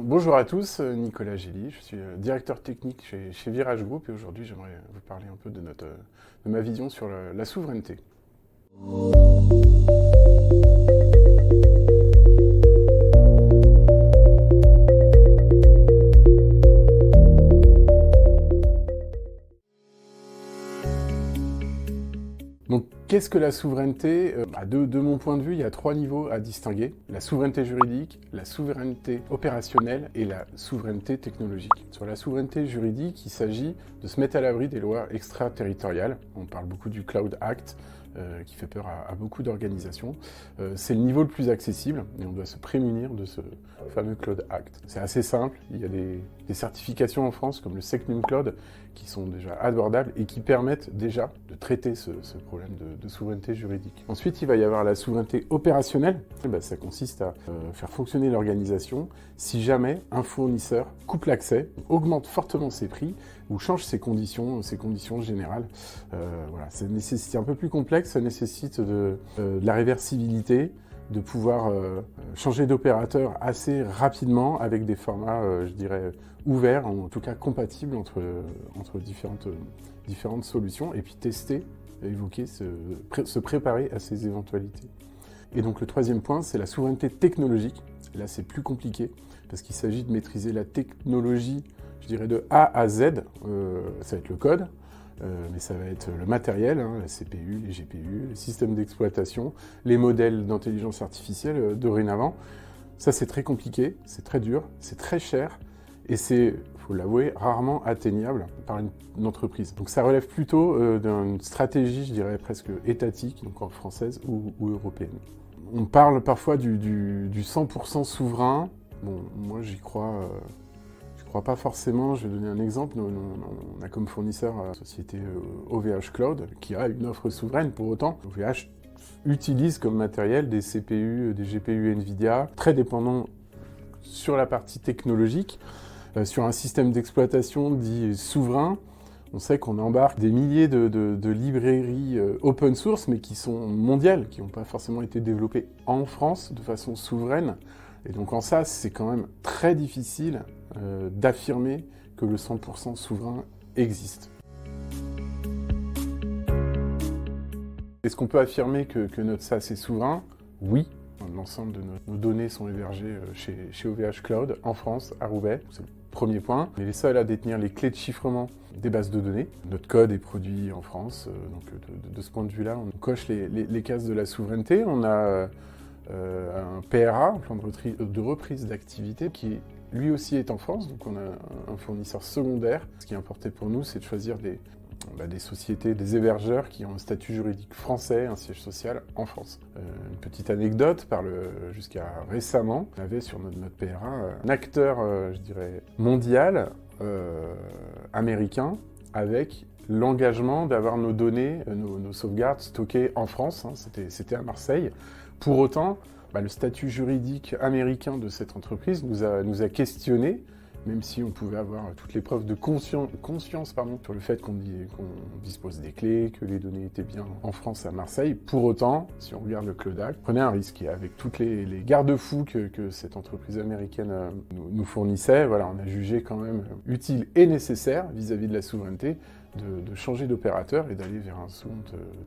Bonjour à tous, Nicolas Gély, je suis directeur technique chez Virage Group et aujourd'hui j'aimerais vous parler un peu de ma vision sur la souveraineté. Donc, qu'est-ce que la souveraineté? De mon point de vue, il y a 3 niveaux à distinguer. La souveraineté juridique, la souveraineté opérationnelle et la souveraineté technologique. Sur la souveraineté juridique, il s'agit de se mettre à l'abri des lois extraterritoriales. On parle beaucoup du Cloud Act, qui fait peur à beaucoup d'organisations. C'est le niveau le plus accessible et on doit se prémunir de ce fameux Cloud Act. C'est assez simple, il y a des certifications en France comme le SecNum Cloud qui sont déjà abordables et qui permettent déjà de traiter ce problème de souveraineté juridique. Ensuite, il va y avoir la souveraineté opérationnelle. Ça consiste à faire fonctionner l'organisation si jamais un fournisseur coupe l'accès, augmente fortement ses prix ou change ses conditions générales. C'est un peu plus complexe, ça nécessite de la réversibilité, de pouvoir changer d'opérateur assez rapidement avec des formats, je dirais, ouverts, en tout cas compatibles entre différentes solutions, et puis tester, évoquer, se préparer à ces éventualités. Et donc le troisième point, c'est la souveraineté technologique. Là, c'est plus compliqué, parce qu'il s'agit de maîtriser la technologie, je dirais, de A à Z. Ça va être le code, mais ça va être le matériel, la CPU, les GPU, les systèmes d'exploitation, les modèles d'intelligence artificielle dorénavant. Ça, c'est très compliqué, c'est très dur, c'est très cher, et c'est, il faut l'avouer, rarement atteignable par une entreprise. Donc ça relève plutôt d'une stratégie, je dirais, presque étatique, donc française ou européenne. On parle parfois du 100% souverain. Bon, moi, j'y crois pas forcément. Je vais donner un exemple. On a comme fournisseur la société OVH Cloud qui a une offre souveraine. Pour autant, OVH utilise comme matériel des CPU, des GPU NVIDIA, très dépendants sur la partie technologique, sur un système d'exploitation dit souverain. On sait qu'on embarque des milliers de librairies open source, mais qui sont mondiales, qui n'ont pas forcément été développées en France de façon souveraine. Et donc en ça, c'est quand même très difficile d'affirmer que le 100% souverain existe. Est-ce qu'on peut affirmer que notre SaaS est souverain? Oui. L'ensemble de nos données sont hébergées chez OVH Cloud, en France, à Roubaix. C'est le premier point. On est les seuls à détenir les clés de chiffrement des bases de données. Notre code est produit en France, donc de ce point de vue-là, on coche les cases de la souveraineté. On a un PRA, un plan de reprise d'activité, qui lui aussi est en France, donc on a un fournisseur secondaire. Ce qui est important pour nous, c'est de choisir des sociétés, des hébergeurs qui ont un statut juridique français, un siège social en France. Une petite anecdote, jusqu'à récemment, on avait sur notre PRA un acteur, je dirais, mondial, américain, avec l'engagement d'avoir nos données, nos sauvegardes stockées en France. C'était à Marseille. Pour autant, le statut juridique américain de cette entreprise nous a questionné, même si on pouvait avoir toutes les preuves de conscience sur le fait qu'on dispose des clés, que les données étaient bien en France, à Marseille. Pour autant, si on regarde le Cloud Act, prenez un risque. Et avec toutes les garde-fous que cette entreprise américaine nous fournissait, on a jugé quand même utile et nécessaire vis-à-vis de la souveraineté de changer d'opérateur et d'aller vers un second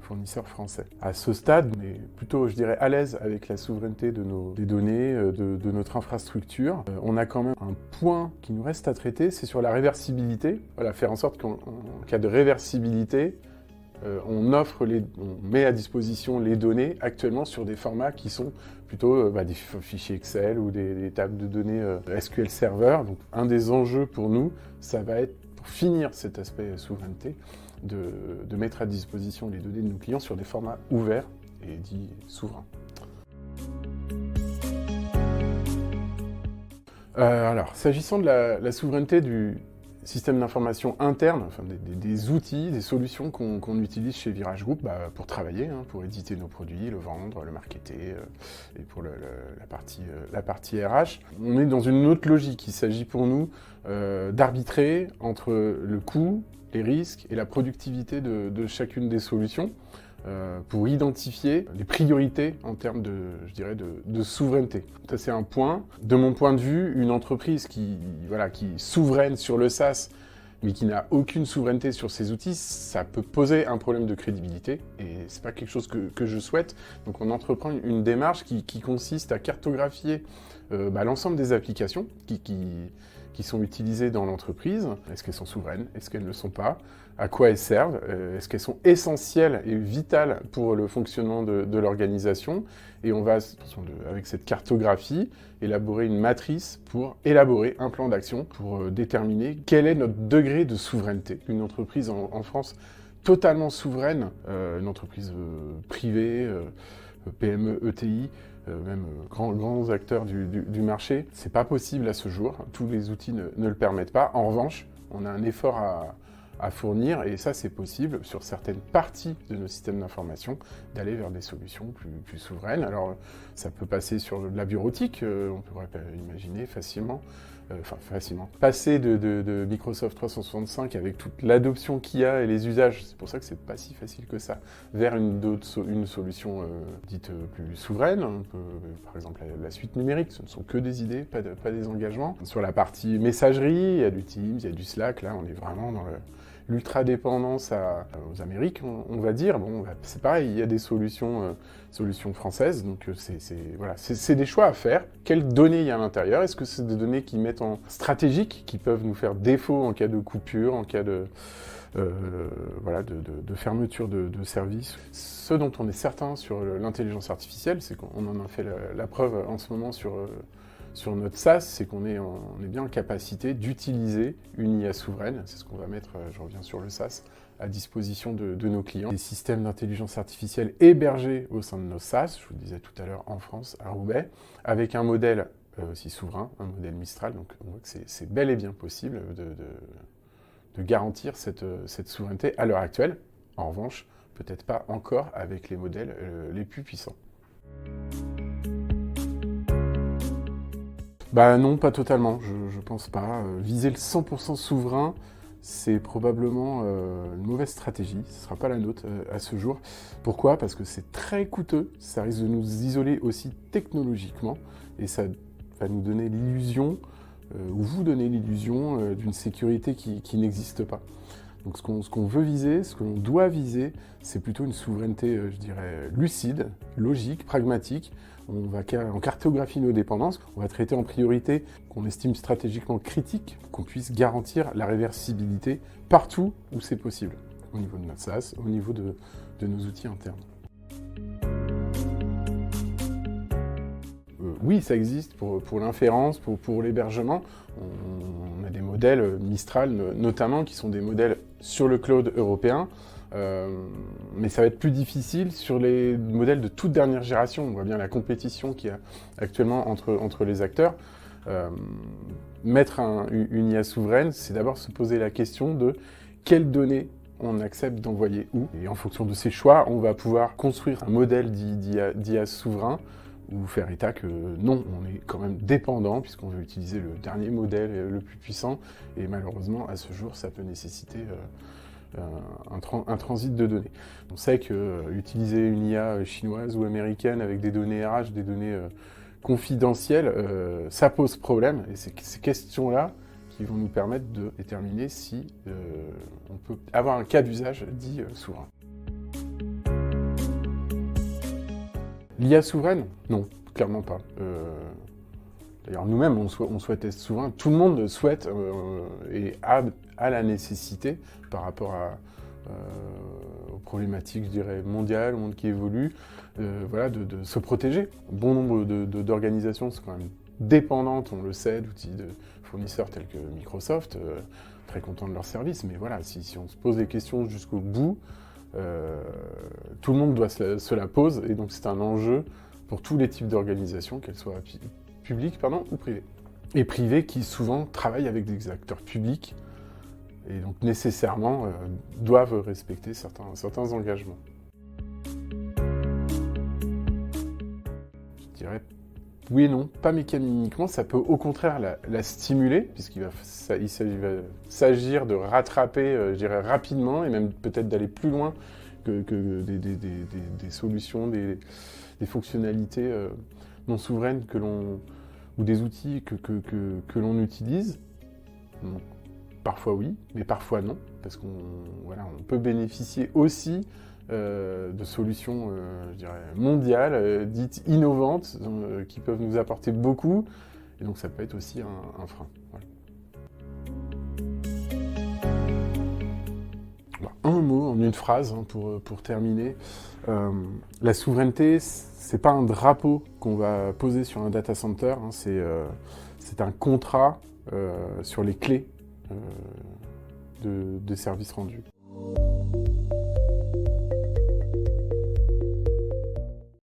fournisseur français. À ce stade, on est plutôt, je dirais, à l'aise avec la souveraineté des données, de notre infrastructure. On a quand même un point qui nous reste à traiter, c'est sur la réversibilité. Faire en sorte qu'en cas de réversibilité, on met à disposition les données actuellement sur des formats qui sont plutôt des fichiers Excel ou des tables de données SQL Server. Donc un des enjeux pour nous, ça va être, pour finir cet aspect souveraineté, de mettre à disposition les données de nos clients sur des formats ouverts et dits souverains. Alors, s'agissant de la souveraineté du système d'information interne, des outils, des solutions qu'on utilise chez Virage Group pour travailler, pour éditer nos produits, le vendre, le marketer, et pour la partie RH. On est dans une autre logique. Il s'agit pour nous d'arbitrer entre le coût, les risques et la productivité de chacune des solutions. pour identifier les priorités en termes de souveraineté. Ça, c'est un point. De mon point de vue, une entreprise qui est souveraine sur le SaaS, mais qui n'a aucune souveraineté sur ses outils, ça peut poser un problème de crédibilité, et c'est pas quelque chose que je souhaite. Donc on entreprend une démarche qui consiste à cartographier l'ensemble des applications qui sont utilisées dans l'entreprise. Est-ce qu'elles sont souveraines? Est-ce qu'elles ne le sont pas? À quoi elles servent? Est-ce qu'elles sont essentielles et vitales pour le fonctionnement de l'organisation? Et on va, avec cette cartographie, élaborer une matrice pour élaborer un plan d'action pour déterminer quel est notre degré de souveraineté. Une entreprise en France totalement souveraine, une entreprise privée, PME, ETI, même grands acteurs du marché, c'est pas possible à ce jour. Tous les outils ne le permettent pas. En revanche, on a un effort à fournir, et ça c'est possible sur certaines parties de nos systèmes d'information, d'aller vers des solutions plus souveraines. Alors ça peut passer sur de la bureautique, on pourrait imaginer facilement, passer de Microsoft 365 avec toute l'adoption qu'il y a et les usages, c'est pour ça que c'est pas si facile que ça, vers une solution dite plus souveraine, par exemple la suite numérique. Ce ne sont que des idées, pas des engagements. Sur la partie messagerie, il y a du Teams, il y a du Slack, là on est vraiment dans l'ultra-dépendance aux Amériques, on va dire. Bon, c'est pareil, il y a des solutions françaises, donc c'est des choix à faire. Quelles données il y a à l'intérieur? Est-ce que c'est des données qui mettent en stratégique, qui peuvent nous faire défaut en cas de coupure, en cas de fermeture de service? Ce dont on est certain sur l'intelligence artificielle, c'est qu'on en a fait la preuve en ce moment sur notre SaaS, c'est qu'on est bien en capacité d'utiliser une IA souveraine. C'est ce qu'on va mettre, je reviens sur le SaaS, à disposition de nos clients. Des systèmes d'intelligence artificielle hébergés au sein de nos SaaS, je vous le disais tout à l'heure, en France, à Roubaix, avec un modèle aussi souverain, un modèle Mistral. Donc on voit que c'est bel et bien possible de garantir cette souveraineté à l'heure actuelle. En revanche, peut-être pas encore avec les modèles les plus puissants. Non, pas totalement, je pense pas. Viser le 100% souverain, c'est probablement une mauvaise stratégie. Ce ne sera pas la nôtre à ce jour. Pourquoi? Parce que c'est très coûteux, ça risque de nous isoler aussi technologiquement, et ça va nous donner l'illusion, ou vous donner l'illusion d'une sécurité qui n'existe pas. Donc ce qu'on veut viser, ce que l'on doit viser, c'est plutôt une souveraineté, je dirais, lucide, logique, pragmatique. On cartographie nos dépendances, on va traiter en priorité qu'on estime stratégiquement critique, qu'on puisse garantir la réversibilité partout où c'est possible, au niveau de notre SaaS, au niveau de nos outils internes. Oui, ça existe pour l'inférence, pour l'hébergement. On a des modèles Mistral notamment, qui sont des modèles sur le cloud européen, mais ça va être plus difficile sur les modèles de toute dernière génération. On voit bien la compétition qu'il y a actuellement entre les acteurs. Mettre une IA souveraine, c'est d'abord se poser la question de quelles données on accepte d'envoyer où. Et en fonction de ces choix, on va pouvoir construire un modèle d'IA souverain, ou faire état que non, on est quand même dépendant, puisqu'on veut utiliser le dernier modèle le plus puissant, et malheureusement, à ce jour, ça peut nécessiter un transit de données. On sait que utiliser une IA chinoise ou américaine avec des données RH, des données confidentielles, ça pose problème, et c'est ces questions-là qui vont nous permettre de déterminer si on peut avoir un cas d'usage dit souverain. L'IA souveraine? Non, clairement pas. D'ailleurs, nous-mêmes, on souhaite être souverain. Tout le monde souhaite et a la nécessité, par rapport aux problématiques, je dirais, mondiales, au monde qui évolue, de se protéger. Bon nombre d'organisations sont quand même dépendantes, on le sait, d'outils de fournisseurs tels que Microsoft, très contents de leurs services. Mais voilà, si on se pose les questions jusqu'au bout, tout le monde doit se la pose, et donc c'est un enjeu pour tous les types d'organisations, qu'elles soient publiques ou privées. Et privées qui souvent travaillent avec des acteurs publics, et donc nécessairement doivent respecter certains engagements. Je dirais oui et non, pas mécaniquement, ça peut au contraire la stimuler, puisqu'il va s'agir de rattraper, je dirais, rapidement, et même peut-être d'aller plus loin que des solutions, des fonctionnalités non souveraines ou des outils que l'on utilise. Donc, parfois oui, mais parfois non, parce qu'on peut bénéficier aussi de solutions je dirais, mondiales, dites innovantes, qui peuvent nous apporter beaucoup, et donc ça peut être aussi un frein. Voilà. Un mot, en une phrase, hein, pour terminer. La souveraineté, c'est pas un drapeau qu'on va poser sur un data center, hein, c'est un contrat sur les clés de services rendus.